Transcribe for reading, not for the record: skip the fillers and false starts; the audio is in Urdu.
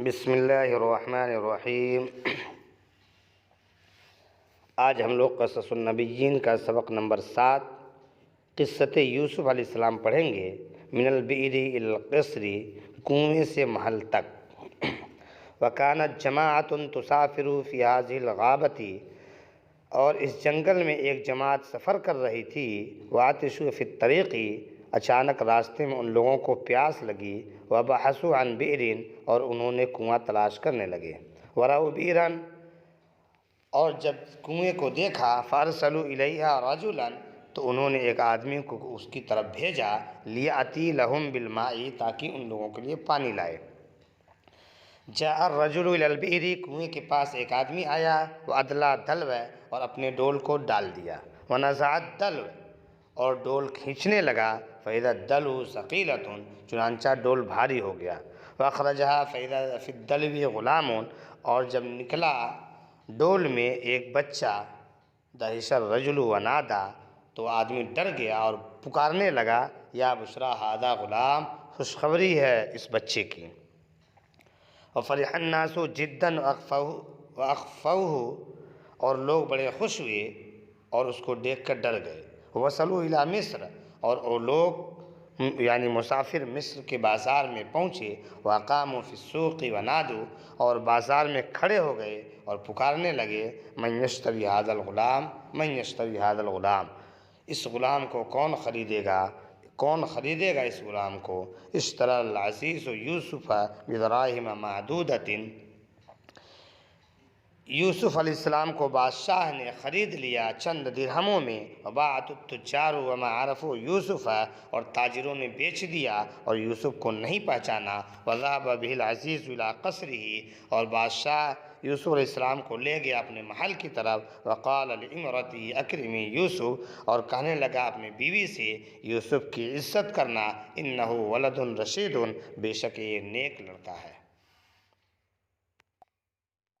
بسم اللہ الرحمن الرحیم۔ آج ہم لوگ قصص النبیین کا سبق نمبر 7 قصۃ یوسف علیہ السلام پڑھیں گے۔ من البئر الی القصر، کنویں سے محل تک۔ وکانت جماعۃ تسافر فی ہذہ الغابۃ، اور اس جنگل میں ایک جماعت سفر کر رہی تھی۔ وعطشوا فی الطریق، اچانک راستے میں ان لوگوں کو پیاس لگی۔ وبحثوا عن بئر، اور انہوں نے کنواں تلاش کرنے لگے۔ ورأوا بئرا، اور جب کنویں کو دیکھا، فارسلوا الیہا رجلا، تو انہوں نے ایک آدمی کو اس کی طرف بھیجا، لیأتی لہم بالماء، تاکہ ان لوگوں کے لیے پانی لائے۔ جاء الرجل الی البئر، کنویں کے پاس ایک آدمی آیا۔ وادلی دلو، اور اپنے ڈول کو ڈال دیا۔ ونزع الدلو، اور ڈول کھینچنے لگا۔ فإذا الدلو ثقیلۃ، چنانچہ ڈول بھاری ہو گیا۔ واخرجها فإذا فی الدلو غلام، اور جب نکلا ڈول میں ایک بچہ۔ دہش الرجل ونادى، تو آدمی ڈر گیا اور پکارنے لگا، یا بشریٰ ھذا غلام، خوشخبری ہے اس بچے کی۔ وفرح الناس جدا واخفوه، اور لوگ بڑے خوش ہوئے اور اس کو دیکھ کر ڈر گئے۔ وصلوا الی مصر، اور وہ لوگ یعنی مسافر مصر کے بازار میں پہنچے۔ واقاموا فی السوق ونادوا، اور بازار میں کھڑے ہو گئے اور پکارنے لگے، من یشتری ھذا الغلام، من یشتری ھذا الغلام، اس غلام کو کون خریدے گا، کون خریدے گا اس غلام کو۔ اشتری العزیز یوسف بدراہم معدودۃ، یوسف علیہ السلام کو بادشاہ نے خرید لیا چند درہموں میں۔ وباعت التجار وما عرفوا یوسف، اور تاجروں نے بیچ دیا اور یوسف کو نہیں پہچانا۔ وذهب به العزیز الی قصرہ، اور بادشاہ یوسف علیہ السلام کو لے گیا اپنے محل کی طرف۔ وقال لامرأته اکرمی یوسف، اور کہنے لگا اپنے بیوی سے یوسف کی عزت کرنا۔ انہ ولد رشید، بے شک یہ نیک لڑکا ہے۔